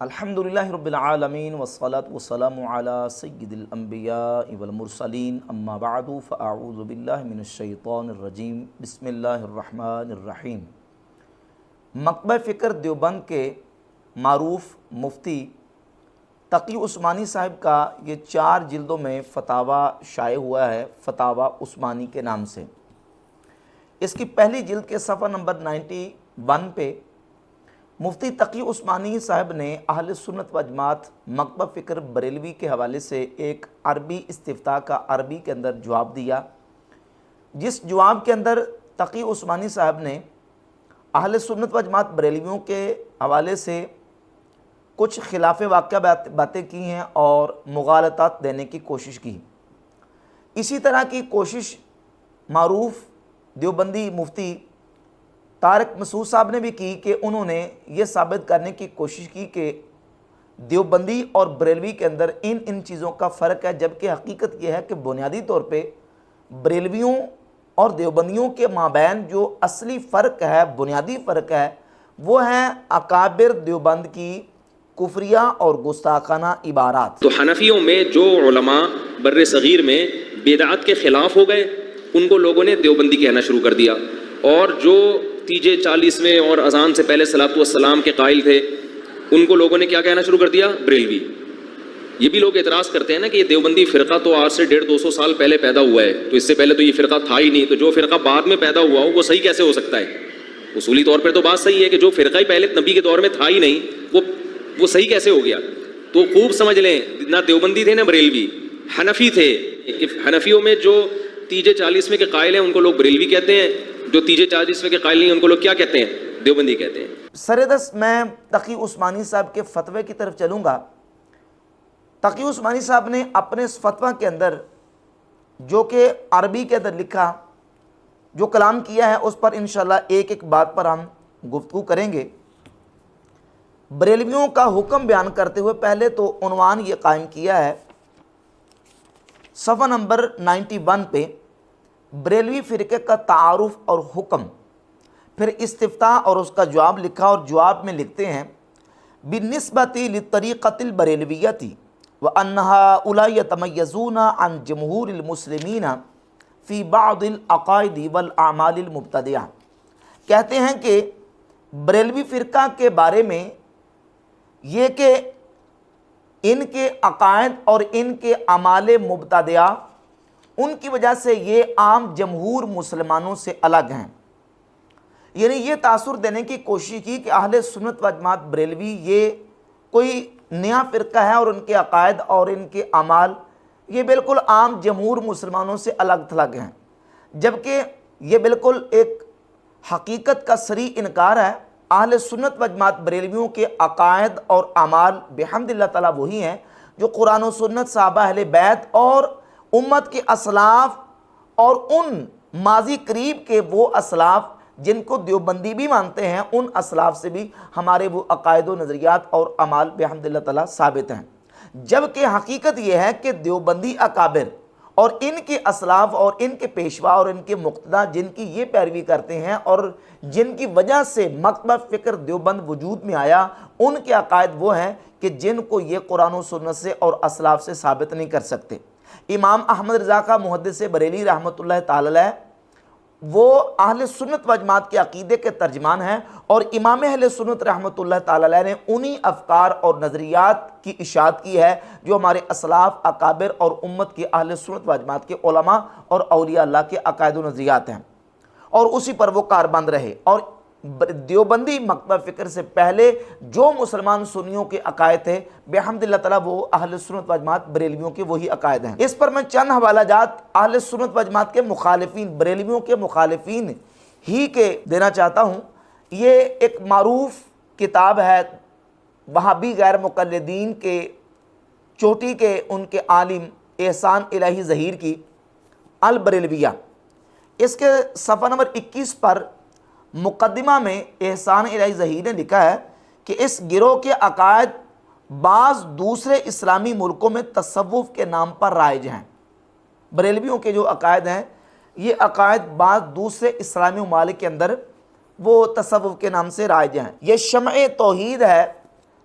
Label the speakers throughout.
Speaker 1: الحمدللہ رب العالمین والصلاة والسلام علی سید الانبیاء والمرسلین اما بعد فاعوذ باللہ من الشیطان الرجیم بسم اللہ الرحمن الرحیم۔ مکتبہ فکر دیوبند کے معروف مفتی تقی عثمانی صاحب کا یہ 4 جلدوں میں فتاوی شائع ہوا ہے، فتاوی عثمانی کے نام سے۔ اس کی پہلی جلد کے صفحہ نمبر 91 پہ مفتی تقی عثمانی صاحب نے اہل سنت و جماعت مکتبہ فکر بریلوی کے حوالے سے ایک عربی استفتاء کا عربی کے اندر جواب دیا، جس جواب کے اندر تقی عثمانی صاحب نے اہل سنت و جماعت بریلویوں کے حوالے سے کچھ خلاف واقعہ باتیں کی ہیں اور مغالطات دینے کی کوشش کی۔ اسی طرح کی کوشش معروف دیوبندی مفتی طارق مسعود صاحب نے بھی کی کہ انہوں نے یہ ثابت کرنے کی کوشش کی کہ دیوبندی اور بریلوی کے اندر ان چیزوں کا فرق ہے، جبکہ حقیقت یہ ہے کہ بنیادی طور پہ بریلویوں اور دیوبندیوں کے مابین جو اصلی فرق ہے، بنیادی فرق ہے، وہ ہے اکابر دیوبند کی کفریہ اور گستاخانہ عبارات۔
Speaker 2: تو حنفیوں میں جو علماء بر صغیر میں بدعت کے خلاف ہو گئے ان کو لوگوں نے دیوبندی کہنا شروع کر دیا، اور جو تیجے 40ویں اور اذان سے پہلے صلاۃ والسلام کے قائل تھے ان کو لوگوں نے کیا کہنا شروع کر دیا؟ بریلوی۔ یہ بھی لوگ اعتراض کرتے ہیں نا کہ یہ دیوبندی فرقہ تو آج سے 150-200 سال پہلے پیدا ہوا ہے، تو اس سے پہلے تو یہ فرقہ تھا ہی نہیں، تو جو فرقہ بعد میں پیدا ہوا ہو وہ صحیح کیسے ہو سکتا ہے؟ اصولی طور پر تو بات صحیح ہے کہ جو فرقہ ہی پہلے نبی کے دور میں تھا ہی نہیں وہ صحیح کیسے ہو گیا؟ تو خوب سمجھ لیں، نہ دیوبندی تھے نہ بریلوی، حنفی تھے۔ حنفیوں میں جو تیجے 40ویں کے قائل ہیں ان کو لوگ بریلوی کہتے ہیں، جو تیجے 40ویں کے قائل نہیں ان کو لوگ کیا کہتے ہیں؟ دیوبندی کہتے ہیں۔
Speaker 1: سردست میں تقی عثمانی صاحب کے فتوے کی طرف چلوں گا۔ تقی عثمانی صاحب نے اپنے اس فتوہ کے اندر جو کہ عربی کے اندر لکھا، جو کلام کیا ہے، اس پر انشاءاللہ ایک ایک بات پر ہم گفتگو کریں گے۔ بریلویوں کا حکم بیان کرتے ہوئے پہلے تو عنوان یہ قائم کیا ہے صفحہ نمبر 91 پہ، بریلوی فرقے کا تعارف اور حکم، پھر استفتاء اور اس کا جواب لکھا، اور جواب میں لکھتے ہیں بالنسبۃ للطریقۃ البریلویۃ وان ہؤلاء یتمیزون عن جمہور المسلمین فی بعض العقائد والاعمال المبتدعہ۔ کہتے ہیں کہ بریلوی فرقہ کے بارے میں یہ کہ ان کے عقائد اور ان کے اعمال مبتدعہ ان کی وجہ سے یہ عام جمہور مسلمانوں سے الگ ہیں، یعنی یہ تاثر دینے کی کوشش کی کہ اہل سنت و جماعت بریلوی یہ کوئی نیا فرقہ ہے اور ان کے عقائد اور ان کے اعمال یہ بالکل عام جمہور مسلمانوں سے الگ تھلگ ہیں، جبکہ یہ بالکل ایک حقیقت کا صریح انکار ہے۔ اہل سنت و جماعت بریلویوں کے عقائد اور اعمال بحمد اللہ تعالیٰ وہی ہیں جو قرآن و سنت، صحابہ اہل بیت اور امت کے اسلاف اور ان ماضی قریب کے وہ اسلاف جن کو دیوبندی بھی مانتے ہیں، ان اسلاف سے بھی ہمارے وہ عقائد و نظریات اور اعمال بحمد اللہ تعالیٰ ثابت ہیں۔ جبکہ حقیقت یہ ہے کہ دیوبندی اکابر اور ان کے اسلاف اور ان کے پیشوا اور ان کے مقتدا جن کی یہ پیروی کرتے ہیں اور جن کی وجہ سے مکتبہ فکر دیوبند وجود میں آیا، ان کے عقائد وہ ہیں کہ جن کو یہ قرآن و سنت سے اور اسلاف سے ثابت نہیں کر سکتے۔ امام احمد رضا کا محدث بریلی رحمۃ اللہ تعالی علیہ وہ اہل سنت و جماعت کے عقیدے کے ترجمان ہیں، اور امام اہل سنت رحمۃ اللہ تعالی علیہ نے انہی افکار اور نظریات کی اشاعت کی ہے جو ہمارے اسلاف، اکابر اور امت کے اہل سنت و جماعت کے علماء اور اولیاء اللہ کے عقائد و نظریات ہیں، اور اسی پر وہ کاربند رہے۔ اور دیوبندی مکتبہ فکر سے پہلے جو مسلمان سنیوں کے عقائد تھے بحمد اللہ تعالیٰ وہ اہل سنت و جماعت بریلویوں کے وہی عقائد ہیں۔ اس پر میں چند حوالہ جات اہل سنت و جماعت کے مخالفین، بریلویوں کے مخالفین ہی کے دینا چاہتا ہوں۔ یہ ایک معروف کتاب ہے وہابی غیر مقلدین کے چوٹی کے ان کے عالم احسان الہی ظہیر کی البریلویہ۔ اس کے صفحہ نمبر 21 پر مقدمہ میں احسان الہی ظہیر نے لکھا ہے کہ اس گروہ کے عقائد بعض دوسرے اسلامی ملکوں میں تصوف کے نام پر رائج ہیں۔ بریلویوں کے جو عقائد ہیں یہ عقائد بعض دوسرے اسلامی ممالک کے اندر وہ تصوف کے نام سے رائج ہیں۔ یہ شمع توحید ہے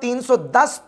Speaker 1: 310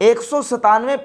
Speaker 1: 197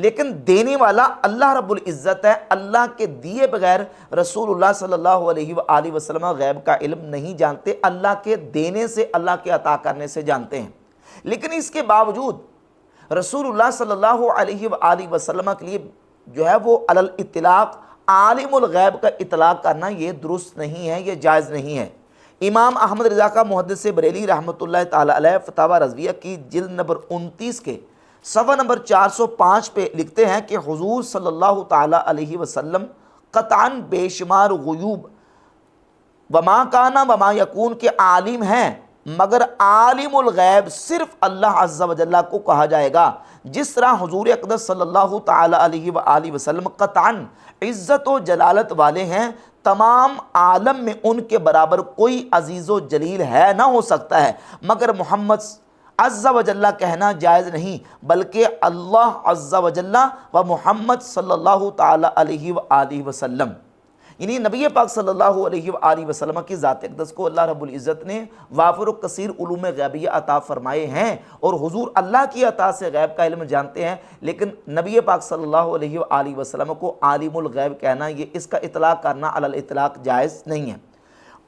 Speaker 1: لیکن دینے والا اللہ رب العزت ہے۔ اللہ کے دیے بغیر رسول اللہ صلی اللہ علیہ وآلہ وسلم غیب کا علم نہیں جانتے، اللہ کے دینے سے، اللہ کے عطا کرنے سے جانتے ہیں۔ لیکن اس کے باوجود رسول اللہ صلی اللہ علیہ وآلہ وسلم کے لیے جو ہے وہ علی الاطلاق عالم الغیب کا اطلاق کرنا یہ درست نہیں ہے، یہ جائز نہیں ہے۔ امام احمد رضا کا محدث بریلی رحمۃ اللہ تعالی علیہ فتاوی رضویہ کی جلد نمبر 29 کے صفحہ نمبر 405 پہ لکھتے ہیں کہ حضور صلی اللہ تعالی علیہ وسلم قطعاً بے شمار غیوب وما کانا وما یکون کے عالم ہیں، مگر عالم الغیب صرف اللہ عز و جل کو کہا جائے گا۔ جس طرح حضور اقدس صلی اللہ تعالی علیہ وآلہ وسلم قطعاً عزت و جلالت والے ہیں، تمام عالم میں ان کے برابر کوئی عزیز و جلیل ہے نہ ہو سکتا ہے، مگر محمد عز و جل کہنا جائز نہیں، بلکہ اللہ عز و جل و محمد صلی اللہ تعالی علیہ وآلہ وسلم، یعنی نبی پاک صلی اللہ علیہ وآلہ وسلم کی ذات اقدس کو اللہ رب العزت نے وافر و کثیر علوم غیبیہ عطا فرمائے ہیں، اور حضور اللہ کی عطا سے غیب کا علم جانتے ہیں، لیکن نبی پاک صلی اللہ علیہ وآلہ وسلم کو عالم الغیب کہنا، یہ اس کا اطلاق کرنا علی الاطلاق جائز نہیں ہے۔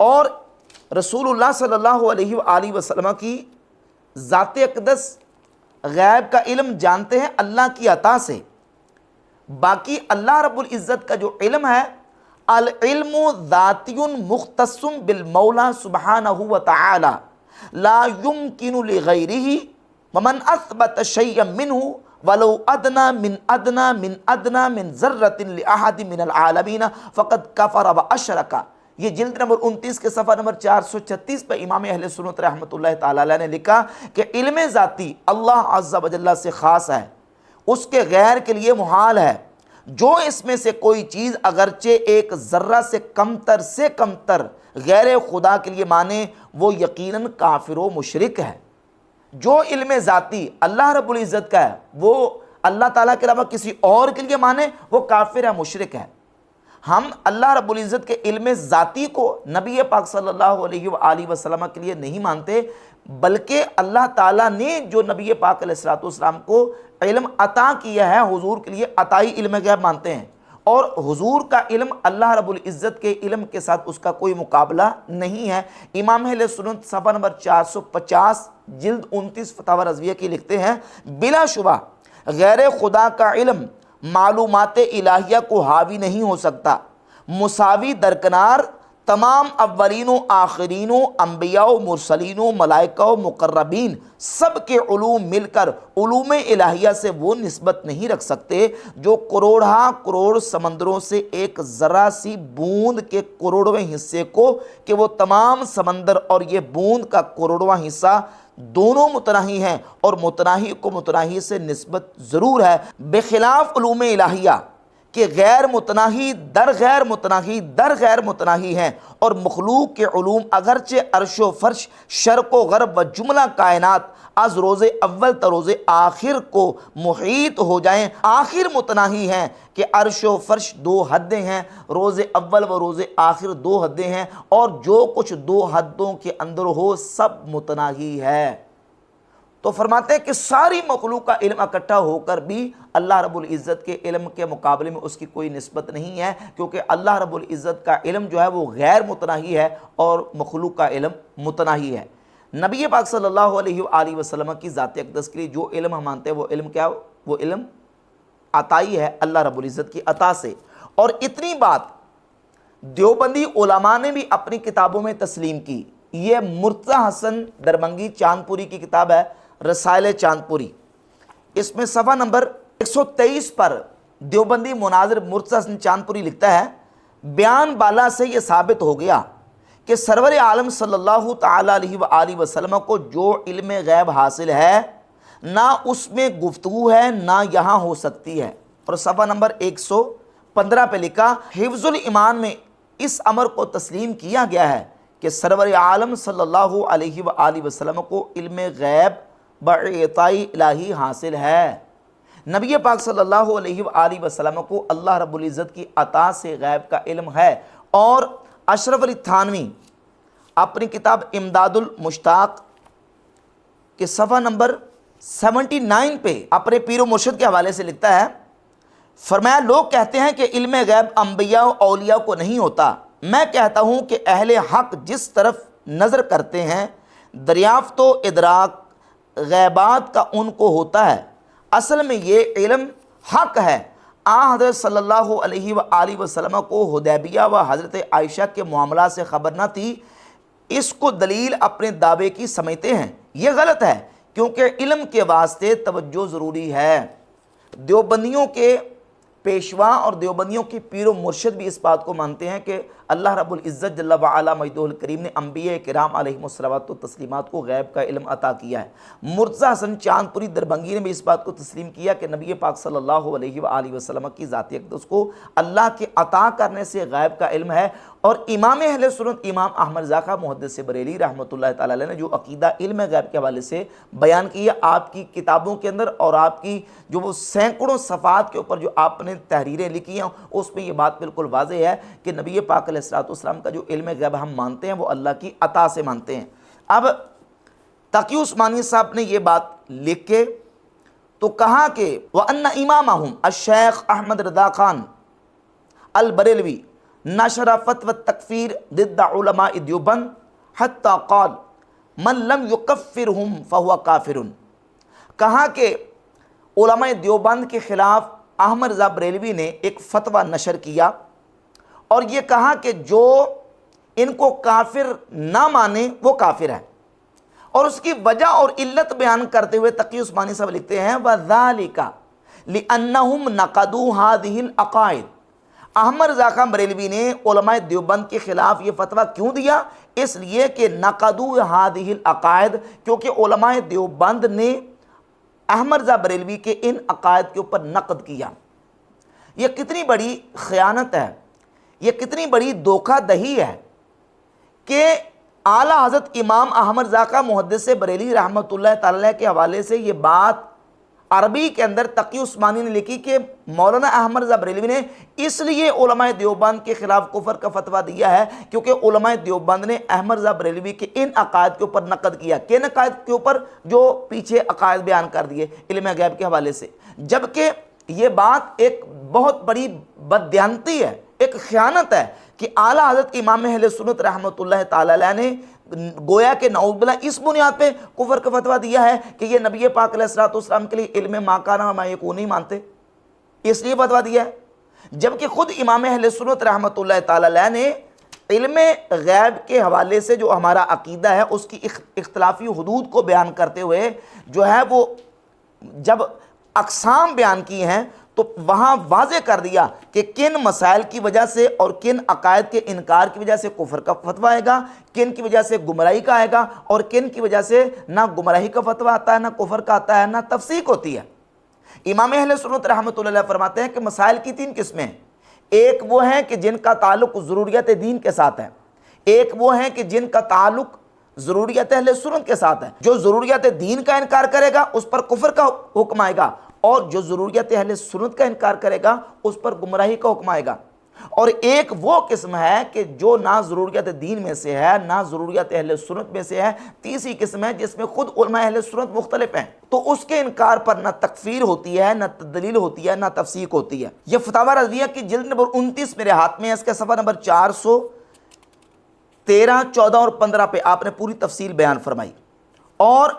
Speaker 1: اور رسول اللہ صلی اللہ علیہ وآلہ وسلم کی ذات اقدس غیب کا علم جانتے ہیں اللہ کی عطا سے، باقی اللہ رب العزت کا جو علم ہے العلم ذاتی مختص بالمولا سبحانہ وتعالی لا يمکن لغیرہ ومن اثبت شیئا منہ ولو ادنا من ذرۃ لأحد من العالمین فقد کفر واشرک۔ یہ جلد نمبر 29 کے صفحہ نمبر 436 پہ امام اہل سنت رحمۃ اللہ تعالی علیہ نے لکھا کہ علم ذاتی اللہ عز و جل سے خاص ہے، اس کے غیر کے لیے محال ہے۔ جو اس میں سے کوئی چیز اگرچہ ایک ذرہ سے کمتر غیر خدا کے لیے مانے، وہ یقیناً کافر و مشرک ہے۔ جو علم ذاتی اللہ رب العزت کا ہے وہ اللہ تعالیٰ کے علاوہ کسی اور کے لیے مانے، وہ کافر ہے، مشرک ہے۔ ہم اللہ رب العزت کے علم ذاتی کو نبی پاک صلی اللہ علیہ وآلہ وسلم کے لیے نہیں مانتے، بلکہ اللہ تعالیٰ نے جو نبی پاک علیہ السلام کو علم عطا کیا ہے، حضور کے لیے عطائی علم غیب مانتے ہیں، اور حضور کا علم اللہ رب العزت کے علم کے ساتھ اس کا کوئی مقابلہ نہیں ہے۔ امام اہل سنت صفحہ نمبر 450 جلد 29 فتاوی رضویہ کی لکھتے ہیں، بلا شبہ غیر خدا کا علم معلومات الہیہ کو حاوی نہیں ہو سکتا، مساوی درکنار تمام اولین و آخرین و انبیاء و مرسلین و ملائکہ و مقربین سب کے علوم مل کر علوم الہیہ سے وہ نسبت نہیں رکھ سکتے جو کروڑہا کروڑ سمندروں سے ایک ذرہ سی بوند کے کروڑویں حصے کو، کہ وہ تمام سمندر اور یہ بوند کا کروڑواں حصہ دونوں متناہی ہیں، اور متناہی کو متناہی سے نسبت ضرور ہے، بخلاف علوم الہیہ کہ غیر متناہی در غیر متناہی ہیں، اور مخلوق کے علوم اگرچہ عرش و فرش، شرق و غرب و جملہ کائنات از روز اول تا روز آخر کو محیط ہو جائیں، آخر متناہی ہیں کہ عرش و فرش 2 حدیں ہیں، روز اول و روز آخر 2 حدیں ہیں، اور جو کچھ 2 حدوں کے اندر ہو سب متناہی ہے۔ تو فرماتے ہیں کہ ساری مخلوق کا علم اکٹھا ہو کر بھی اللہ رب العزت کے علم کے مقابلے میں اس کی کوئی نسبت نہیں ہے، کیونکہ اللہ رب العزت کا علم جو ہے وہ غیر متناہی ہے اور مخلوق کا علم متناہی ہے۔ نبی پاک صلی اللہ علیہ وآلہ وسلم کی ذات اقدس کے لیے جو علم ہم مانتے ہیں وہ علم کیا؟ وہ علم عطائی ہے اللہ رب العزت کی عطا سے۔ اور اتنی بات دیوبندی علماء نے بھی اپنی کتابوں میں تسلیم کی۔ یہ مرتضی حسن دربھنگی چاندپوری کی کتاب ہے رسائل چاندپوری، اس میں صفحہ نمبر 123 پر دیوبندی مناظر مرتضی حسن چاندپوری لکھتا ہے، بیان بالا سے یہ ثابت ہو گیا کہ سرور عالم صلی اللہ تعالی علیہ وآلہ وسلم کو جو علم غیب حاصل ہے نہ اس میں گفتگو ہے نہ یہاں ہو سکتی ہے۔ اور صفحہ نمبر 115 پہ لکھا، حفظ الایمان میں اس امر کو تسلیم کیا گیا ہے کہ سرور عالم صلی اللہ علیہ وآلہ وسلم کو علم غیب بعطائی الہی حاصل ہے۔ نبی پاک صلی اللہ علیہ وآلہ وسلم کو اللہ رب العزت کی عطا سے غیب کا علم ہے۔ اور اشرف علی تھانوی اپنی کتاب امداد المشتاق کے صفحہ نمبر 79 پہ اپنے پیر و مرشد کے حوالے سے لکھتا ہے فرمایا لوگ کہتے ہیں کہ علم غیب انبیاء و اولیاء کو نہیں ہوتا، میں کہتا ہوں کہ اہل حق جس طرف نظر کرتے ہیں دریافت و ادراک غیبات کا ان کو ہوتا ہے، اصل میں یہ علم حق ہے۔ حضرت صلی اللہ علیہ وآلہ وسلم کو حدیبیہ و حضرت عائشہ کے معاملات سے خبر نہ تھی، اس کو دلیل اپنے دعوے کی سمجھتے ہیں، یہ غلط ہے کیونکہ علم کے واسطے توجہ ضروری ہے۔ دیوبندیوں کے پیشوا اور دیوبندیوں کی پیر و مرشد بھی اس بات کو مانتے ہیں کہ اللہ رب العزت جل وعلا مجدہ الکریم نے انبیاء کرام علیہم الصلوۃ والتسلیمات کو غیب کا علم عطا کیا ہے۔ مرتضیٰ حسن چاندپوری دربھنگی نے بھی اس بات کو تسلیم کیا کہ نبی پاک صلی اللہ علیہ وآلہ وسلم کی ذات اقدس کو اللہ کے عطا کرنے سے غیب کا علم ہے۔ اور امام اہل سنت امام احمد رضا خاں محدث بریلوی رحمۃ اللہ تعالی علیہ نے جو عقیدہ علم غیب کے حوالے سے بیان کیا آپ کی کتابوں کے اندر، اور آپ کی جو وہ سینکڑوں صفحات کے اوپر جو آپ نے تحریریں لکھی ہیں، اس میں یہ بات بالکل واضح ہے کہ نبی پاک علیہ الصلوۃ والسلام کا جو علم غیب ہم مانتے ہیں وہ اللہ کی عطا سے مانتے ہیں۔ اب تقی عثمانی صاحب نے یہ بات لکھ کے تو کہا کہ وَأَنَّ إِمَامَهُمْ الشیخ احمد رضا خان البریلوی نشر فتوى التکفیر ضد علماء دیوبند حتی قال من لم یکفرهم فهو کافر۔ کہا کہ علماء دیوبند کے خلاف احمد رضا بریلوی نے ایک فتویٰ نشر کیا اور یہ کہا کہ جو ان کو کافر نہ مانے وہ کافر ہے، اور اس کی وجہ اور علت بیان کرتے ہوئے تقی عثمانی صاحب لکھتے ہیں وَذَلِكَ لِأَنَّهُمْ نَقَضُوا هَذِهِ الْعَقَائِدِ۔ احمد رضا خان بریلوی نے علماء دیوبند کے خلاف یہ فتویٰ کیوں دیا؟ اس لیے کہ نَقَضُوا هَذِهِ الْعَقَائِدِ، کیونکہ علماء دیوبند نے احمد رضا بریلوی کے ان عقائد کے اوپر نقد کیا۔ یہ کتنی بڑی خیانت ہے، یہ کتنی بڑی دھوکہ دہی ہے کہ اعلیٰ حضرت امام احمد رضا خان محدث بریلوی رحمۃ اللہ تعالی کے حوالے سے یہ بات عربی کے اندر تقی عثمانی نے لکھی کہ مولانا احمد رضا بریلوی نے اس لیے علماء دیوبند کے خلاف کفر کا فتویٰ دیا ہے کیونکہ علماء دیوبند نے احمد رضا بریلوی کے ان عقائد کے اوپر نقد کیا۔ کن عقائد کے اوپر؟ جو پیچھے عقائد بیان کر دیے علم غیب کے حوالے سے، جبکہ یہ بات ایک بہت بڑی بددیانتی ہے، ایک خیانت ہے کہ اعلیٰ حضرت امام اہل سنت رحمۃ اللہ تعالی علیہ نے گویا کہ نعوذ باللہ اس بنیاد پہ کفر کا فتویٰ دیا ہے کہ یہ نبی پاک علیہ الصلوۃ والسلام کے لیے علم ما کان و ما یکون نہیں مانتے، اس لیے فتویٰ دیا ہے، جبکہ خود امام اہل سنت رحمۃ اللہ تعالی علیہ نے علم غیب کے حوالے سے جو ہمارا عقیدہ ہے اس کی اختلافی حدود کو بیان کرتے ہوئے جو ہے وہ جب اقسام بیان کی ہیں تو وہاں واضح کر دیا کہ کن مسائل کی وجہ سے اور کن عقائد کے انکار کی وجہ سے کفر کا فتویٰ آئے گا، کن کی وجہ سے گمراہی کا آئے گا، اور کن کی وجہ سے نہ گمراہی کا فتویٰ آتا ہے، نہ کفر کا آتا ہے، نہ تفسیق ہوتی ہے۔ امام اہل سنت رحمۃ اللہ علیہ فرماتے ہیں کہ مسائل کی تین قسمیں ہیں، ایک وہ ہیں کہ جن کا تعلق ضروریات دین کے ساتھ ہے، ایک وہ ہیں کہ جن کا تعلق ضروریات اہل سنت کے ساتھ ہے، جو ضروریات دین کا انکار کرے گا اس پر کفر کا حکم آئے گا، اور جو ضروریات اہل سنت کا انکار کرے گا اس پر گمراہی کا حکم آئے گا، اور ایک وہ قسم ہے کہ جو نہ ضروریات دین میں سے ہے نہ ضروریات اہل سنت میں سے ہے، تیسری قسم ہے جس میں خود علماء اہل سنت مختلف ہیں، تو اس کے انکار پر نہ تکفیر ہوتی ہے، نہ دلیل ہوتی ہے، نہ تفسیق ہوتی ہے۔ یہ فتاوی رضویہ کی جلد نمبر 29 میرے ہاتھ میں ہے، اس کے صفحہ نمبر 413، 14 اور 15 پہ آپ نے پوری تفصیل بیان فرمائی، اور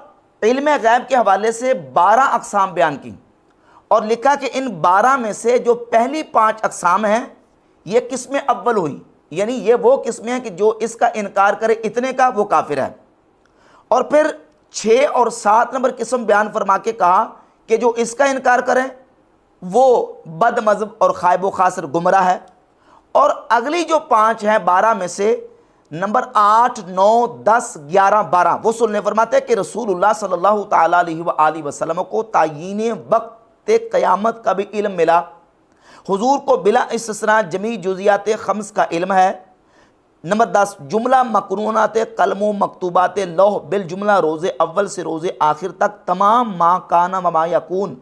Speaker 1: علم غیب کے حوالے سے 12 اقسام بیان کی، اور لکھا کہ ان 12 میں سے جو پہلی 5 اقسام ہیں یہ قسم اول ہوئی، یعنی یہ وہ قسمیں ہیں کہ جو اس کا انکار کرے اتنے کا وہ کافر ہے، اور پھر 6 اور 7 نمبر قسم بیان فرما کے کہا کہ جو اس کا انکار کرے وہ بد مذہب اور خائب و خاسر گمراہ ہے، اور اگلی جو 5 ہیں 12 میں سے نمبر 8، 9، 10، 11، 12 وہ سننے فرماتے ہیں کہ رسول اللہ صلی اللہ تعالیٰ علیہ وآلہ وسلم کو تعیین وقت قیامت کا بھی علم ملا، حضور کو بلا استثناء جمیع جزیات خمس کا علم ہے۔ نمبر 10 جملہ مقرونات قلم و مکتوبات لوح بالجملہ روز اول سے روز آخر تک تمام ما کان و ما یکون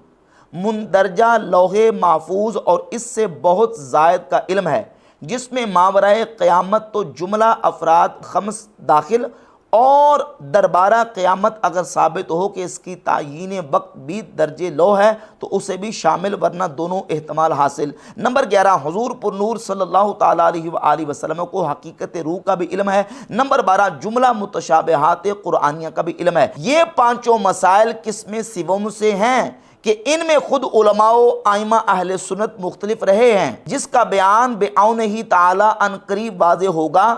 Speaker 1: مندرجہ لوح محفوظ اور اس سے بہت زائد کا علم ہے، جس میں ماورائے قیامت تو جملہ افراد خمس داخل اور دربارہ قیامت اگر ثابت ہو کہ اس کی تعیین وقت بھی درجے لو ہے تو اسے بھی شامل، ورنہ دونوں احتمال حاصل۔ نمبر 11، حضور پر نور صلی اللہ تعالیٰ علیہ وآلہ وسلم کو حقیقت روح کا بھی علم ہے۔ نمبر 12، جملہ متشابہات قرآنیہ کا بھی علم ہے۔ یہ پانچوں مسائل قسم سوم سے ہیں کہ ان میں خود علماء و ائمہ اہل سنت مختلف رہے ہیں، جس کا بیان بعونہ تعالی عن قریب واضح ہوگا۔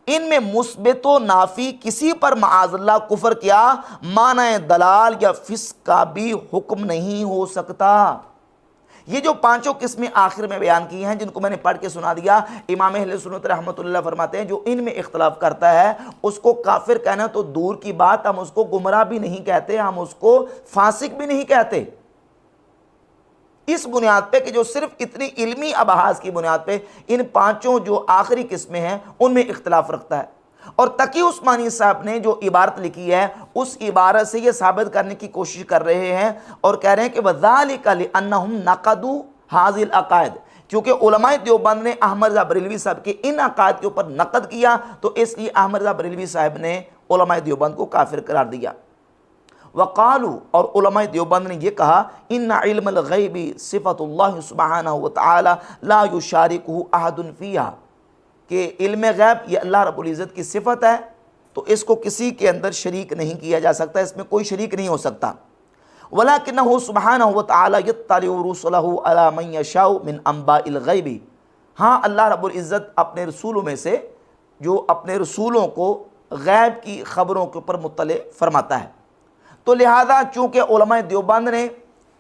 Speaker 1: ان میں مثبت و نافی کسی پر معاذ اللہ کفر کیا معنی دلال یا فسق کا بھی حکم نہیں ہو سکتا۔ یہ جو پانچوں قسمیں آخر میں بیان کی ہیں، جن کو میں نے پڑھ کے سنا دیا، امام اہل سنت رحمۃ اللہ فرماتے ہیں جو ان میں اختلاف کرتا ہے اس کو کافر کہنا تو دور کی بات، ہم اس کو گمراہ بھی نہیں کہتے، ہم اس کو فاسق بھی نہیں کہتے، اس بنیاد پہ کہ جو صرف اتنی علمی ابحاث کی بنیاد پہ ان پانچوں جو آخری قسمیں ہیں ان میں اختلاف رکھتا ہے۔ اور تقی عثمانی صاحب نے جو عبارت لکھی ہے اس عبارت سے یہ ثابت کرنے کی کوشش کر رہے ہیں اور کہہ رہے ہیں کہ وَذَلِكَ لِأَنَّهُمْ نَقَدُوا هَذِهِ الْعَقَائِدِ، کیونکہ علماء دیوبند نے احمد رضا بریلوی صاحب کے ان عقائد کے اوپر نقد کیا تو اس لیے احمد رضا بریلوی صاحب نے علماء دیوبند کو کافر قرار دیا۔ وقالوا، اور علماء دیوبند نے یہ کہا، ان علم الغیب صفت اللہ سبحانہ وتعالی لا یشارکہ احد فیہا، کہ علم غیب یہ اللہ رب العزت کی صفت ہے تو اس کو کسی کے اندر شریک نہیں کیا جا سکتا، اس میں کوئی شریک نہیں ہو سکتا۔ ولکنہ سبحانہ وتعالی یطلع رسلہ علی من یشاء من انباء الغیب، ہاں اللہ رب العزت اپنے رسولوں میں سے جو اپنے رسولوں کو غیب کی خبروں کے اوپر مطلع فرماتا ہے۔ تو لہذا چونکہ علماء دیوبند نے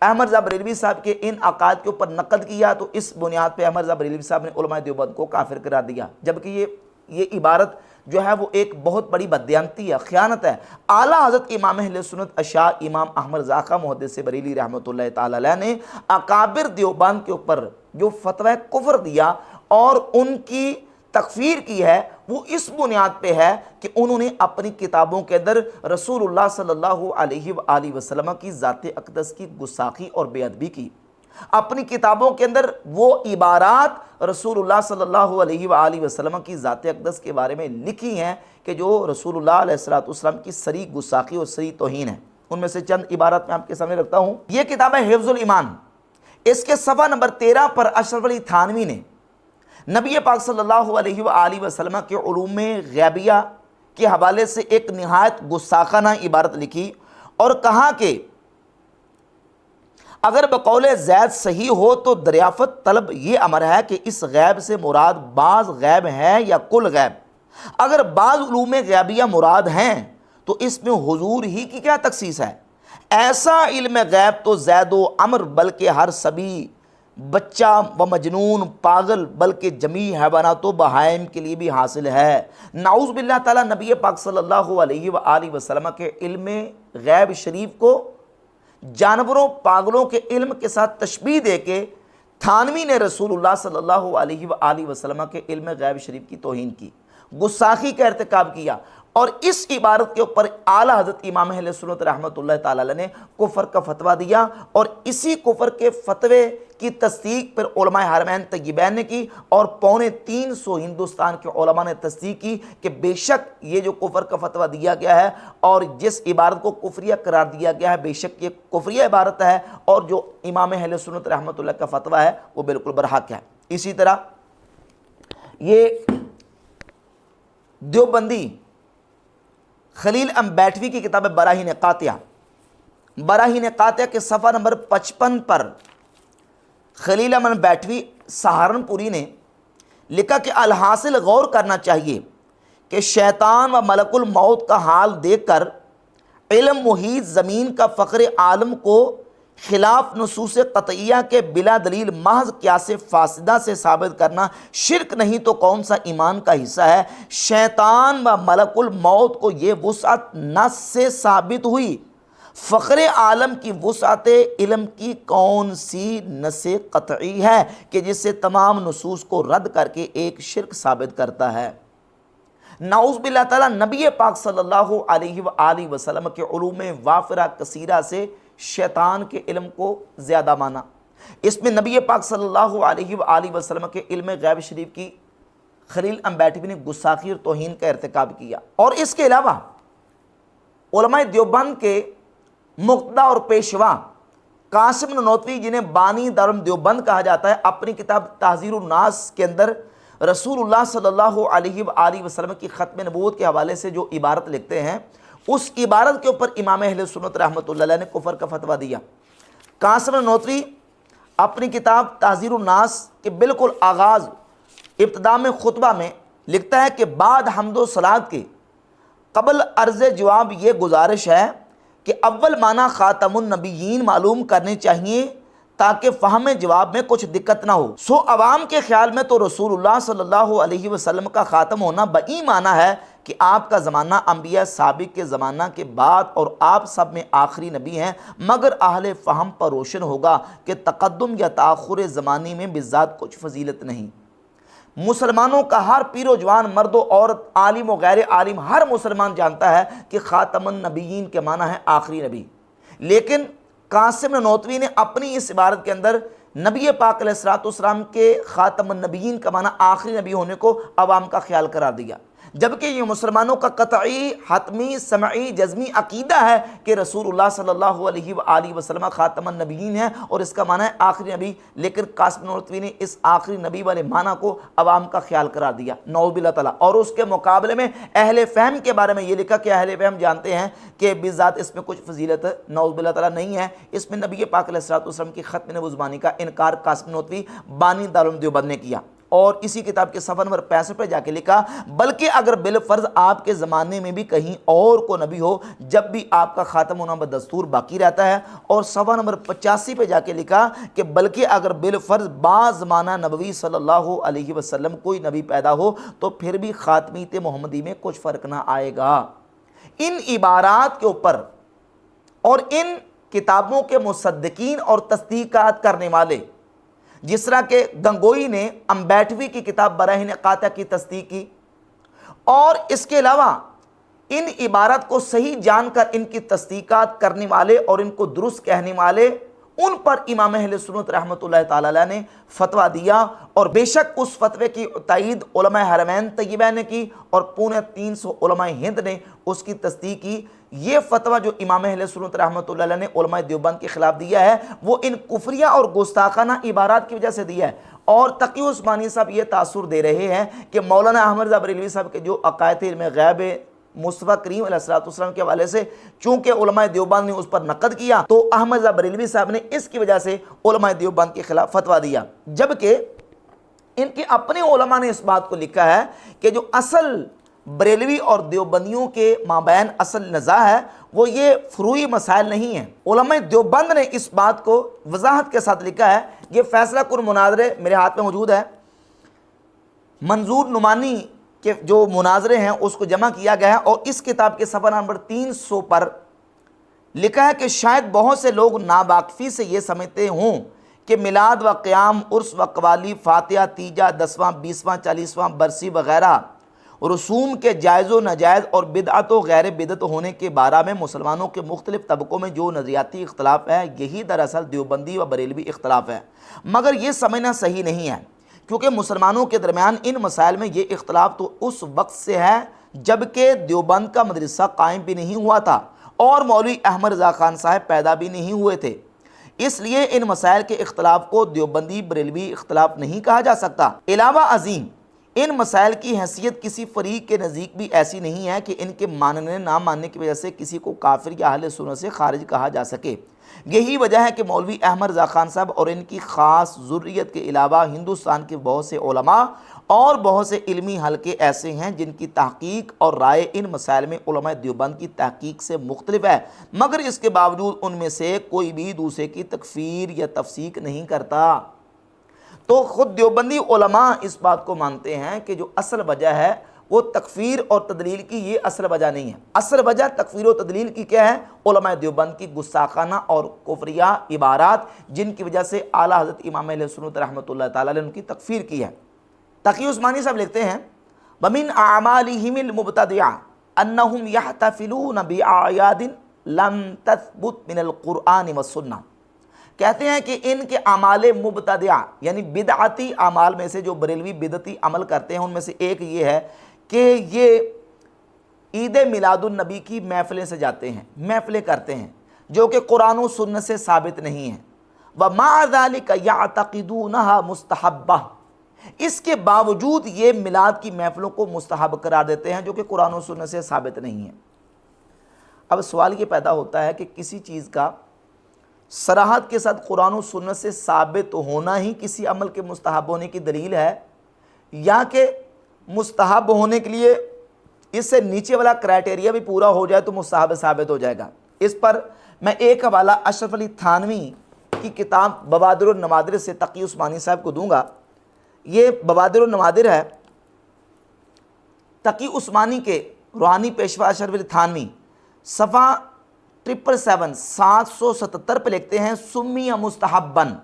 Speaker 1: احمد رضا بریلوی صاحب کے ان عقائد کے اوپر نقد کیا تو اس بنیاد پہ احمد رضا بریلوی صاحب نے علماء دیوبند کو کافر قرار دیا، جبکہ یہ عبارت جو ہے وہ ایک بہت بڑی بددیانتی ہے، خیانت ہے۔ اعلیٰ حضرت امام اہل سنت اشاع امام احمد رضا خاں محدث بریلی رحمۃ اللہ تعالی علیہ نے اکابر دیوبند کے اوپر جو فتوی کفر دیا اور ان کی تکفیر کی ہے وہ اس بنیاد پہ ہے کہ انہوں نے اپنی کتابوں کے اندر رسول اللہ صلی اللہ علیہ وآلہ وسلم کی ذات اقدس کی گستاخی اور بے ادبی کی۔ اپنی کتابوں کے اندر وہ عبارات رسول اللہ صلی اللہ علیہ وآلہ وسلم کی ذات اقدس کے بارے میں لکھی ہیں کہ جو رسول اللہ علیہ السلام کی صریح گستاخی اور صریح توہین ہے۔ ان میں سے چند عبارات میں آپ کے سامنے رکھتا ہوں۔ یہ کتاب ہے حفظ الایمان، اس کے صفحہ نمبر 13 پر اشرف علی تھانوی نے نبی پاک صلی اللہ علیہ وآلہ وسلم کے علوم غیبیہ کے حوالے سے ایک نہایت گستاخانہ عبارت لکھی اور کہا کہ اگر بقول زید صحیح ہو تو دریافت طلب یہ امر ہے کہ اس غیب سے مراد بعض غیب ہے یا کل غیب۔ اگر بعض علوم غیبیہ مراد ہیں تو اس میں حضور ہی کی کیا تخصیص ہے؟ ایسا علم غیب تو زید و عمر بلکہ ہر سبھی بچہ و مجنون پاگل بلکہ جمیع حیوانات و بہائم کے لیے بھی حاصل ہے۔ نعوذ باللہ تعالیٰ نبی پاک صلی اللہ علیہ وآلہ وسلم کے علم غیب شریف کو جانوروں پاگلوں کے علم کے ساتھ تشبیہ دے کے تھانوی نے رسول اللہ صلی اللہ علیہ وآلہ وسلم کے علم غیب شریف کی توہین کی، گستاخی کا ارتکاب کیا، اور اس عبارت کے اوپر اعلیٰ حضرت امام اہل سنت رحمۃ اللہ تعالی علیہ نے کفر کا فتویٰ دیا، اور اسی کفر کے فتوے کی تصدیق پھر علماء حرمین طیبین نے کی، اور 350 ہندوستان کے علماء نے تصدیق کی کہ بے شک یہ جو کفر کا فتویٰ دیا گیا ہے اور جس عبارت کو کفریہ قرار دیا گیا ہے بے شک یہ کفریہ عبارت ہے، اور جو امام اہل سنت رحمۃ اللہ کا فتویٰ ہے وہ بالکل برحق ہے۔ اسی طرح یہ دیوبندی خلیل بیٹوی کی کتاب براہین قاطعہ، براہین قاطعہ کے صفحہ نمبر 55 پر خلیل بیٹوی سہارنپوری نے لکھا کہ الحاصل غور کرنا چاہیے کہ شیطان و ملک الموت کا حال دیکھ کر علم محیط زمین کا فخر عالم کو خلاف نصوص قطعیہ کے بلا دلیل محض قیاس فاسدہ سے ثابت کرنا شرک نہیں تو کون سا ایمان کا حصہ ہے؟ شیطان و ملک الموت کو یہ وسعت نص سے ثابت ہوئی، فخر عالم کی وسعت علم کی کون سی نص قطعی ہے کہ جس سے تمام نصوص کو رد کر کے ایک شرک ثابت کرتا ہے؟ نعوذ باللہ تعالیٰ نبی پاک صلی اللہ علیہ وآلہ وسلم کے علوم وافرہ کثیرہ سے شیطان کے علم کو زیادہ مانا۔ اس میں نبی پاک صلی اللہ علیہ وآلہ وسلم کے علم غیب شریف کی خلیل بیٹوی نے گستاخی اور توہین کا ارتکاب کیا، اور اس کے علاوہ علماء دیوبند کے مقتدا اور پیشوا قاسم نانوتوی، جنہیں بانی دارالعلوم دیوبند کہا جاتا ہے، اپنی کتاب تحذیر الناس کے اندر رسول اللہ صلی اللہ علیہ وآلہ وسلم کی ختم نبوت کے حوالے سے جو عبارت لکھتے ہیں، اس عبارت کے اوپر امام اہل سنت رحمۃ اللہ علیہ نے کفر کا فتویٰ دیا۔ قاسم نانوتوی اپنی کتاب تحذیر الناس کے بالکل آغاز ابتدا میں خطبہ میں لکھتا ہے کہ بعد حمد و صلات کے قبل عرض جواب یہ گزارش ہے کہ اول معنی خاتم النبیین معلوم کرنے چاہیے تاکہ فہم جواب میں کچھ دقت نہ ہو۔ سو عوام کے خیال میں تو رسول اللہ صلی اللہ علیہ وسلم کا خاتم ہونا بئی معنی ہے کہ آپ کا زمانہ انبیاء سابق کے زمانہ کے بعد اور آپ سب میں آخری نبی ہیں، مگر اہل فہم پر روشن ہوگا کہ تقدم یا تاخر زمانی میں بذات کچھ فضیلت نہیں۔ مسلمانوں کا ہر پیر و جوان، مرد و عورت، عالم و غیر عالم، ہر مسلمان جانتا ہے کہ خاتم النبیین کے معنی ہے آخری نبی، لیکن قاسم نانوتوی نے اپنی اس عبارت کے اندر نبی پاک علیہ الصلوۃ والسلام کے خاتم النبیین کا معنی آخری نبی ہونے کو عوام کا خیال قرار دیا، جبکہ یہ مسلمانوں کا قطعی، حتمی، سمعی، جزمی عقیدہ ہے کہ رسول اللہ صلی اللہ علیہ وآلہ وسلم خاتم النبیین ہے اور اس کا معنی ہے آخری نبی، لیکن قاسم نانوتوی نے اس آخری نبی والے معنی کو عوام کا خیال قرار دیا، نعوذ باللہ تعالیٰ۔ اور اس کے مقابلے میں اہل فہم کے بارے میں یہ لکھا کہ اہل فہم جانتے ہیں کہ بذات اس میں کچھ فضیلت نعوذ باللہ تعالیٰ نہیں ہے، اس میں نبی پاک علیہ الصلوۃ والسلام کی ختم نبوت زبانی کا انکار قاسم نانوتوی بانی دارالعلوم دیوبند نے کیا۔ اور اسی کتاب کے صفحہ نمبر 65 پہ جا کے لکھا، بلکہ اگر بالفرض آپ کے زمانے میں بھی کہیں اور کو نبی ہو، جب بھی آپ کا خاتم ہونا بدستور باقی رہتا ہے۔ اور صفحہ نمبر 85 پہ جا کے لکھا کہ بلکہ اگر بالفرض بعض زمانہ نبوی صلی اللہ علیہ وسلم کوئی نبی پیدا ہو تو پھر بھی خاتمیت محمدی میں کچھ فرق نہ آئے گا۔ ان عبارات کے اوپر اور ان کتابوں کے مصدقین اور تصدیقات کرنے والے، جس طرح کہ گنگوئی نے امبیٹوی کی کتاب براہین قاطع کی تصدیق کی، اور اس کے علاوہ ان عبارت کو صحیح جان کر ان کی تصدیقات کرنے والے اور ان کو درست کہنے والے، ان پر امام اہل سنت رحمۃ اللہ تعالی علیہ نے فتویٰ دیا، اور بے شک اس فتوے کی تائید علماء حرمین طیبین نے کی اور 350 علماء ہند نے اس کی تصدیق کی۔ یہ فتویٰ جو امام اہل سنت رحمۃ اللہ علیہ نے علماء دیوبند کے خلاف دیا ہے، وہ ان کفریہ اور گستاخانہ عبارات کی وجہ سے دیا ہے۔ اور تقی عثمانی صاحب یہ تاثر دے رہے ہیں کہ مولانا احمد رضا بریلوی صاحب کے جو عقائد علم غیب مصطفیٰ کریم علیہ السلام کے حوالے سے چونکہ علماء دیوبند نے اس پر نقد کیا، تو احمد رضا بریلوی صاحب نے اس کی وجہ سے علماء دیوبند کے خلاف فتویٰ دیا، جبکہ ان کے اپنے علماء نے اس بات کو لکھا ہے کہ جو اصل بریلوی اور دیوبندیوں کے مابین اصل نزاع ہے وہ یہ فروعی مسائل نہیں ہیں۔ علماء دیوبند نے اس بات کو وضاحت کے ساتھ لکھا ہے، یہ فیصلہ کن مناظرے میرے ہاتھ میں موجود ہے، منظور نعمانی کے جو مناظرے ہیں اس کو جمع کیا گیا ہے، اور اس کتاب کے صفحہ نمبر 300 پر لکھا ہے کہ شاید بہت سے لوگ ناواقفی سے یہ سمجھتے ہوں کہ میلاد و قیام، عرس و قوالی، فاتحہ، تیجا، 10واں، 20واں، 40واں برسی وغیرہ رسوم کے جائز و ناجائز اور بدعت و غیر بدعت ہونے کے بارے میں مسلمانوں کے مختلف طبقوں میں جو نظریاتی اختلاف ہے، یہی دراصل دیوبندی و بریلوی اختلاف ہے، مگر یہ سمجھنا صحیح نہیں ہے، کیونکہ مسلمانوں کے درمیان ان مسائل میں یہ اختلاف تو اس وقت سے ہے جبکہ دیوبند کا مدرسہ قائم بھی نہیں ہوا تھا اور مولوی احمد رضا خان صاحب پیدا بھی نہیں ہوئے تھے، اس لیے ان مسائل کے اختلاف کو دیوبندی بریلوی اختلاف نہیں کہا جا سکتا۔ علاوہ ازیں ان مسائل کی حیثیت کسی فریق کے نزدیک بھی ایسی نہیں ہے کہ ان کے ماننے نہ ماننے کی وجہ سے کسی کو کافر یا اہل سنت سے خارج کہا جا سکے۔ یہی وجہ ہے کہ مولوی احمد رضا خان صاحب اور ان کی خاص ذریت کے علاوہ ہندوستان کے بہت سے علماء اور بہت سے علمی حلقے ایسے ہیں جن کی تحقیق اور رائے ان مسائل میں علماء دیوبند کی تحقیق سے مختلف ہے، مگر اس کے باوجود ان میں سے کوئی بھی دوسرے کی تکفیر یا تفسیق نہیں کرتا۔ تو خود دیوبندی علماء اس بات کو مانتے ہیں کہ جو اصل وجہ ہے وہ تکفیر اور تدلیل کی یہ اصل وجہ نہیں ہے، اصل وجہ تکفیر و تدلیل کی کیا ہے؟ علماء دیوبند کی گستاخانہ اور کفریہ عبارات جن کی وجہ سے اعلیٰ حضرت امام اہل سنت رحمۃ اللہ تعالیٰ نے ان کی تکفیر کی ہے۔ تقی عثمانی صاحب لکھتے ہیں وَمِنْ أَعْمَالِهِمِ الْمُبْتَدِعَةِ أَنَّهُمْ يَحْتَفِلُونَ بِأَعْيَادٍ لَمْ تَثْبُتْ مِنَ الْقُرْآنِ وَالسُّنَّةِ، کہتے ہیں کہ ان کے اعمال مبتدعہ یعنی بدعتی اعمال میں سے جو بریلوی بدعتی عمل کرتے ہیں ان میں سے ایک یہ ہے کہ یہ عید میلادالنبی کی محفلیں سجاتے ہیں، محفلیں کرتے ہیں جو کہ قرآن و سنت سے ثابت نہیں ہیں، وَمَعَ ذَلِكَ يَعْتَقِدُونَهَا مُسْتَحَبَّةً، اس کے باوجود یہ میلاد کی محفلوں کو مستحب قرار دیتے ہیں جو کہ قرآن و سنت سے ثابت نہیں ہے۔ اب سوال یہ پیدا ہوتا ہے کہ کسی چیز کا صراحت کے ساتھ قرآن و سنت سے ثابت ہونا ہی کسی عمل کے مستحب ہونے کی دلیل ہے، یا کہ مستحب ہونے کے لیے اس سے نیچے والا کرائٹیریا بھی پورا ہو جائے تو مستحب ثابت ہو جائے گا۔ اس پر میں ایک حوالہ اشرف علی تھانوی کی کتاب بوادر النوادر سے تقی عثمانی صاحب کو دوں گا۔ یہ بوادر النوادر ہے تقی عثمانی کے روحانی پیشوا اشرف علی تھانوی، صفحہ 777 پہ لکھتے ہیں سمی مستحبن،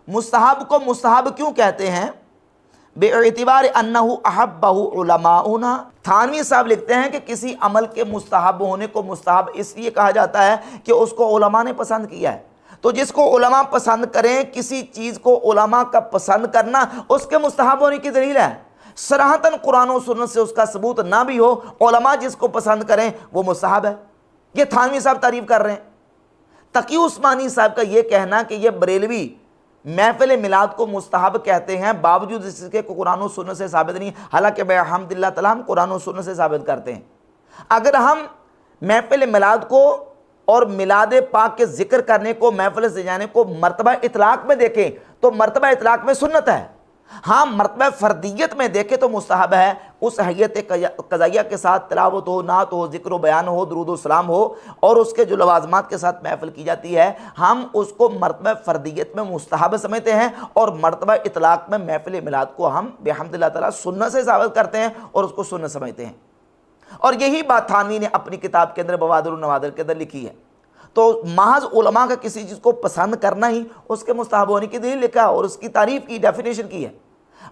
Speaker 1: مستحب کو مستحب کیوں کہتے ہیں؟ بے اعتبار انہ احبہ علماؤنا، تھانوی صاحب لکھتے ہیں کہ کسی عمل کے مستحب ہونے کو مستحب اس لیے کہا جاتا ہے کہ اس کو علماء نے پسند کیا ہے، تو جس کو علماء پسند کریں، کسی چیز کو علماء کا پسند کرنا اس کے مستحب ہونے کی دلیل ہے۔ صراحتاً قرآن و سنت سے اس کا ثبوت نہ بھی ہو، علماء جس کو پسند کریں وہ مستحب ہے۔ یہ تھانوی صاحب تعریف کر رہے ہیں۔ تقی عثمانی صاحب کا یہ کہنا کہ یہ بریلوی محفل میلاد کو مستحب کہتے ہیں باوجود اس کے قرآن و سنت سے ثابت نہیں، حالانکہ الحمدللہ تعالیٰ ہم قرآن و سنت سے ثابت کرتے ہیں۔ اگر ہم محفل میلاد کو اور میلاد پاک کے ذکر کرنے کو، محفل سجانے کو مرتبہ اطلاق میں دیکھیں تو مرتبہ اطلاق میں سنت ہے، ہاں مرتبہ فردیت میں دیکھیں تو مستحب ہے۔ اس حیت قضائیہ کے ساتھ تلاوت ہو، نعت ہو، ذکر و بیان ہو، درود و سلام ہو، اور اس کے جو لوازمات کے ساتھ محفل کی جاتی ہے، ہم اس کو مرتبہ فردیت میں مستحب سمجھتے ہیں، اور مرتبہ اطلاق میں محفل میلاد کو ہم بحمدللہ تعالیٰ سنت سے ثابت کرتے ہیں اور اس کو سنت سمجھتے ہیں۔ اور یہی بات تھانوی نے اپنی کتاب کے اندر بوادر النوادر کے اندر لکھی ہے۔ تو محض علماء کا کسی چیز کو پسند کرنا ہی اس کے مستحب ہونے کی دلیل لکھا اور اس کی تعریف کی، ڈیفینیشن کی ہے۔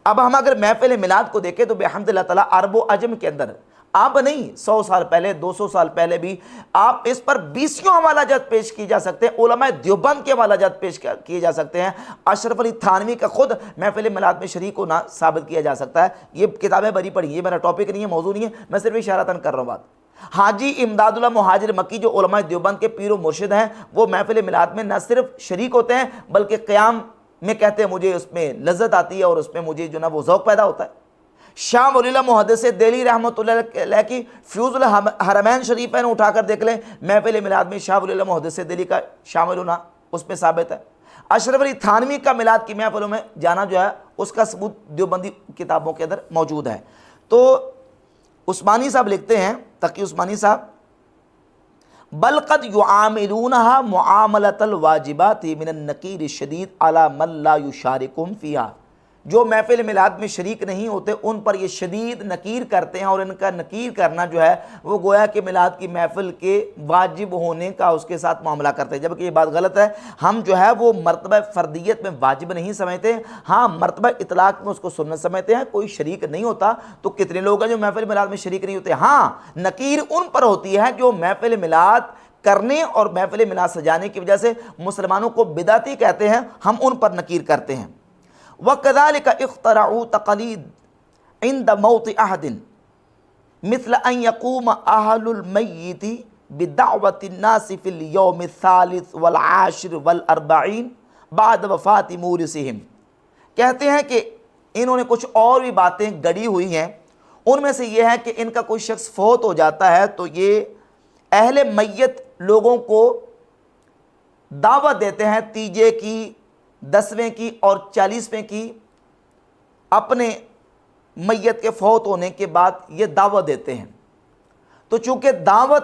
Speaker 1: اب ہم اگر محفل میلاد کو دیکھیں تو بحمدللہ تعالیٰ عرب و عجم کے اندر آپ نہیں 100 سال پہلے 200 سال پہلے بھی آپ اس پر 20 حوالہ جات پیش کی جا سکتے ہیں، علماء دیوبند کے حوالہ جات پیش کیے جا سکتے ہیں، اشرف علی تھانوی کا خود محفل میلاد میں شریک ہونا ثابت کیا جا سکتا ہے۔ یہ کتابیں بری پڑھی، یہ میرا ٹاپک نہیں ہے، موضوع نہیں ہے، میں صرف اشارتاً کر رہا ہوں بات۔ حاجی امداد اللہ مہاجر مکی جو علماء دیوبند کے پیر و مرشد ہیں، وہ محفل میلاد میں نہ صرف شریک ہوتے ہیں بلکہ قیام میں کہتے ہیں مجھے اس میں لذت آتی ہے اور اس میں مجھے جو نا وہ ذوق پیدا ہوتا ہے۔ شاہ ولی اللہ محدث دہلی رحمۃ اللہ علیہ کی فیوز الحرمین شریفین اٹھا کر دیکھ لیں، محفل میلاد میں شاہ ولی اللہ محدث دہلی کا شامل ہونا اس میں ثابت ہے۔ اشرف علی تھانوی کا میلاد کی محفلوں میں جانا جو ہے اس کا ثبوت دیوبندی کتابوں کے اندر موجود ہے۔ تو عثمانی صاحب لکھتے ہیں، تقی عثمانی صاحب، بل قد يعاملونها معاملة الواجبات من النقیر الشدید على من لا يشاركهم فيها، جو محفل میلاد میں شریک نہیں ہوتے ان پر یہ شدید نکیر کرتے ہیں، اور ان کا نکیر کرنا جو ہے وہ گویا کہ میلاد کی محفل کے واجب ہونے کا اس کے ساتھ معاملہ کرتے ہیں، جبکہ یہ بات غلط ہے۔ ہم جو ہے وہ مرتبہ فردیت میں واجب نہیں سمجھتے، ہاں مرتبہ اطلاق میں اس کو سنت سمجھتے ہیں۔ کوئی شریک نہیں ہوتا تو کتنے لوگ ہیں جو محفل میلاد میں شریک نہیں ہوتے؟ ہاں نکیر ان پر ہوتی ہے جو محفل میلاد کرنے اور محفل میلاد سجانے کی وجہ سے مسلمانوں کو بدعتی کہتے ہیں، ہم ان پر نکیر کرتے ہیں۔ وَكَذَلِكَ اخْتَرَعُوا تَقَالِيدَ عِنْدَ مَوْتِ أَحَدٍ مِثْلَ أَنْ يَقُومَ أَهْلُ الْمَيِّتِ بِدَعْوَةِ النَّاسِ فِي الْيَوْمِ الثَّالِثِ وَالْعَاشِرِ وَالْأَرْبَعِينِ بَعْدَ وَفَاتِ مُورِثِهِمْ، کہتے ہیں کہ انہوں نے کچھ اور بھی باتیں گڑی ہوئی ہیں، ان میں سے یہ ہے کہ ان کا کوئی شخص فوت ہو جاتا ہے تو یہ اہل میت لوگوں کو دعوت دیتے ہیں تیجے کی، 10ویں کی اور 40ویں کی، اپنے میت کے فوت ہونے کے بعد یہ دعوت دیتے ہیں۔ تو چونکہ دعوت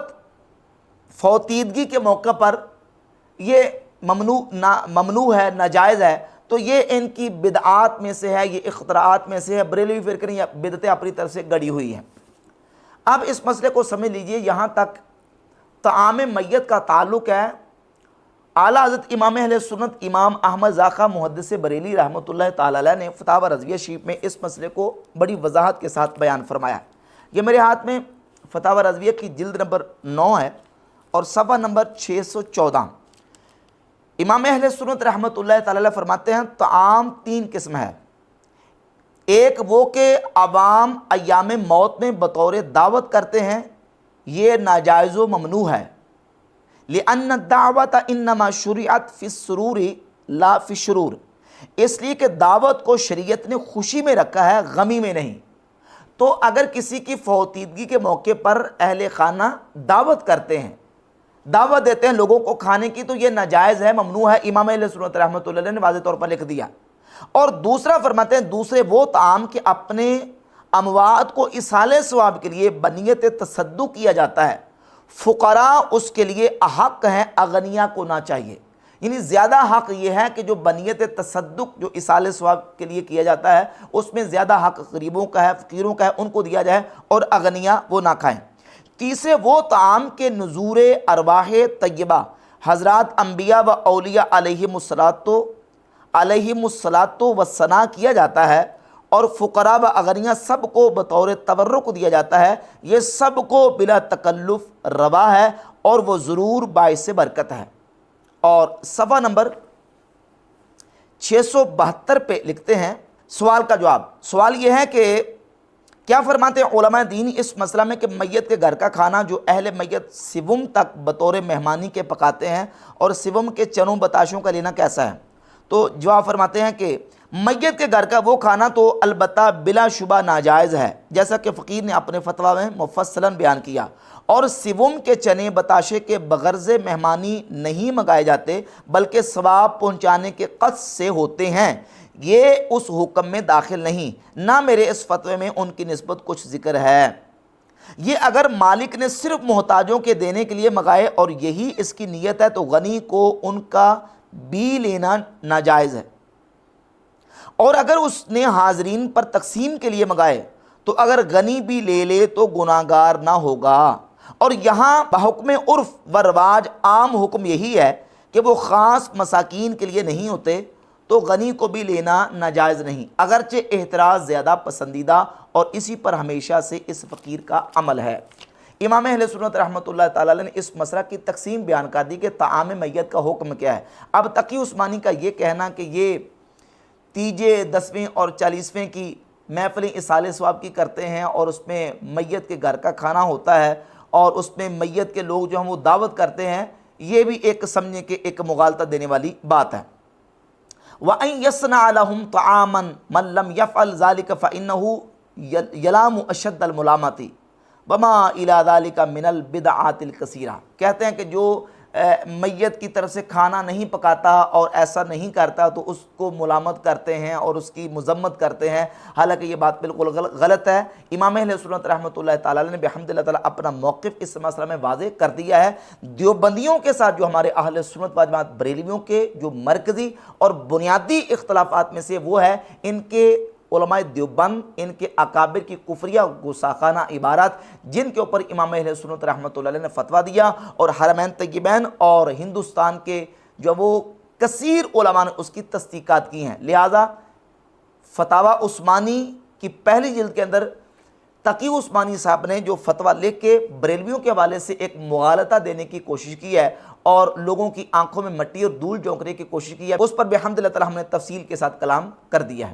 Speaker 1: فوتیدگی کے موقع پر یہ ممنوع ہے، ناجائز ہے، تو یہ ان کی بدعات میں سے ہے، یہ اختراعات میں سے ہے، بریلوی فرقے نے بدعتیں اپنی طرف سے گڑی ہوئی ہیں۔ اب اس مسئلے کو سمجھ لیجئے، یہاں تک طعام میت کا تعلق ہے، اعلیٰ حضرت امام اہل سنت امام احمد ذاخہ محدث بریلی رحمۃ اللہ تعالی علیہ نے فتاوی رضویہ شریف میں اس مسئلے کو بڑی وضاحت کے ساتھ بیان فرمایا ہے۔ یہ میرے ہاتھ میں فتاوی رضویہ کی جلد نمبر 9 ہے اور صفحہ نمبر 614۔ امام اہل سنت رحمۃ اللہ تعالی علیہ فرماتے ہیں طعام 3 قسم ہے، ایک وہ کہ عوام ایام موت میں بطور دعوت کرتے ہیں، یہ ناجائز و ممنوع ہے۔ لأن الدعوت انما شرعت فی السرور لا فی الشرور، اس لیے کہ دعوت کو شریعت نے خوشی میں رکھا ہے، غمی میں نہیں۔ تو اگر کسی کی فوتیدگی کے موقع پر اہل خانہ دعوت کرتے ہیں، دعوت دیتے ہیں لوگوں کو کھانے کی، تو یہ ناجائز ہے، ممنوع ہے، امام اہل سنت رحمۃ اللہ علیہ نے واضح طور پر لکھ دیا۔ اور دوسرا فرماتے ہیں دوسرے وہ طعام کہ اپنے اموات کو اصالہ ثواب کے لیے بنیت تصدق کیا جاتا ہے، فقراء اس کے لیے احق ہیں، اغنیاء کو نہ چاہیے۔ یعنی زیادہ حق یہ ہے کہ جو بنیت تصدق جو اصالہ ثواب کے لیے کیا جاتا ہے اس میں زیادہ حق غریبوں کا ہے، فقیروں کا ہے، ان کو دیا جائے، اور اغنیاء وہ نہ کھائیں۔ تیسرے وہ طعام کے نذور ارواح طیبہ حضرات انبیاء و اولیاء علیہم الصلاۃ والثناء کیا جاتا ہے، اور فقراء و اغنیاء سب کو بطور تبرک دیا جاتا ہے، یہ سب کو بلا تکلف روا ہے، اور وہ ضرور باعث برکت ہے۔ اور صفحہ نمبر 672 پہ لکھتے ہیں سوال کا جواب۔ سوال یہ ہے کہ کیا فرماتے ہیں علماء دین اس مسئلہ میں کہ میت کے گھر کا کھانا جو اہل میت سوم تک بطور مہمانی کے پکاتے ہیں، اور سوم کے چنوں بتاشوں کا لینا کیسا ہے؟ تو جواب فرماتے ہیں کہ میت کے گھر کا وہ کھانا تو البتہ بلا شبہ ناجائز ہے، جیسا کہ فقیر نے اپنے فتویٰ میں مفصلاً بیان کیا، اور سوم کے چنے بتاشے کے بغرض مہمانی نہیں منگائے جاتے بلکہ ثواب پہنچانے کے قصد سے ہوتے ہیں، یہ اس حکم میں داخل نہیں، نہ میرے اس فتوے میں ان کی نسبت کچھ ذکر ہے۔ یہ اگر مالک نے صرف محتاجوں کے دینے کے لیے منگائے اور یہی اس کی نیت ہے تو غنی کو ان کا بھی لینا ناجائز ہے، اور اگر اس نے حاضرین پر تقسیم کے لیے منگائے تو اگر غنی بھی لے لے تو گناہگار نہ ہوگا۔ اور یہاں بحکم عرف و رواج عام حکم یہی ہے کہ وہ خاص مساکین کے لیے نہیں ہوتے، تو غنی کو بھی لینا ناجائز نہیں، اگرچہ احتراز زیادہ پسندیدہ اور اسی پر ہمیشہ سے اس فقیر کا عمل ہے۔ امام اہل سنت رحمۃ اللہ تعالیٰ نے اس مسئلہ کی تقسیم بیان کر دی کہ طعام میت کا حکم کیا ہے۔ اب تقی عثمانی کا یہ کہنا کہ یہ تیجے 10ویں اور 40ویں کی محفلیں اصالہ ثواب کی کرتے ہیں، اور اس میں میت کے گھر کا کھانا ہوتا ہے، اور اس میں میت کے لوگ جو ہیں وہ دعوت کرتے ہیں، یہ بھی ایک سمجھنے کے ایک مغالطہ دینے والی بات ہے۔ وَأَن يَصْنَعَ لَهُمْ طَعَامًا مَنْ لَمْ يَفْعَلْ ذَلِكَ فَإِنَّهُ يَلَامُ أَشَدَّ الْمُلَامَةِ وَمَا إِلَى ذَلِكَ مِنَ الْبِدْعَاتِ الْكَثِيرَةِ۔ کہتے ہیں کہ جو میت کی طرف سے کھانا نہیں پکاتا اور ایسا نہیں کرتا تو اس کو ملامت کرتے ہیں اور اس کی مذمت کرتے ہیں، حالانکہ یہ بات بالکل غلط ہے۔ امام اہل سنت رحمۃ اللہ تعالیٰ نے بحمد اللہ تعالیٰ اپنا موقف اس مسئلہ میں واضح کر دیا ہے۔ دیوبندیوں کے ساتھ جو ہمارے اہل سنت و جماعت بریلویوں کے جو مرکزی اور بنیادی اختلافات میں سے وہ ہے ان کے علماء دیوبند، ان کے اکابر کی کفریہ گستاخانہ عبارات جن کے اوپر امام اہل سنت رحمۃ اللہ علیہ نے فتویٰ دیا، اور حرمین طیبین اور ہندوستان کے جو وہ کثیر علماء نے اس کی تصدیقات کی ہیں۔ لہٰذا فتاویٰ عثمانی کی پہلی جلد کے اندر تقی عثمانی صاحب نے جو فتویٰ لکھ کے بریلویوں کے حوالے سے ایک مغالطہ دینے کی کوشش کی ہے اور لوگوں کی آنکھوں میں مٹی اور دھول جھونکنے کی کوشش کی ہے، اس پر بحمد اللہ تعالیٰ ہم نے تفصیل کے ساتھ کلام کر دیا ہے۔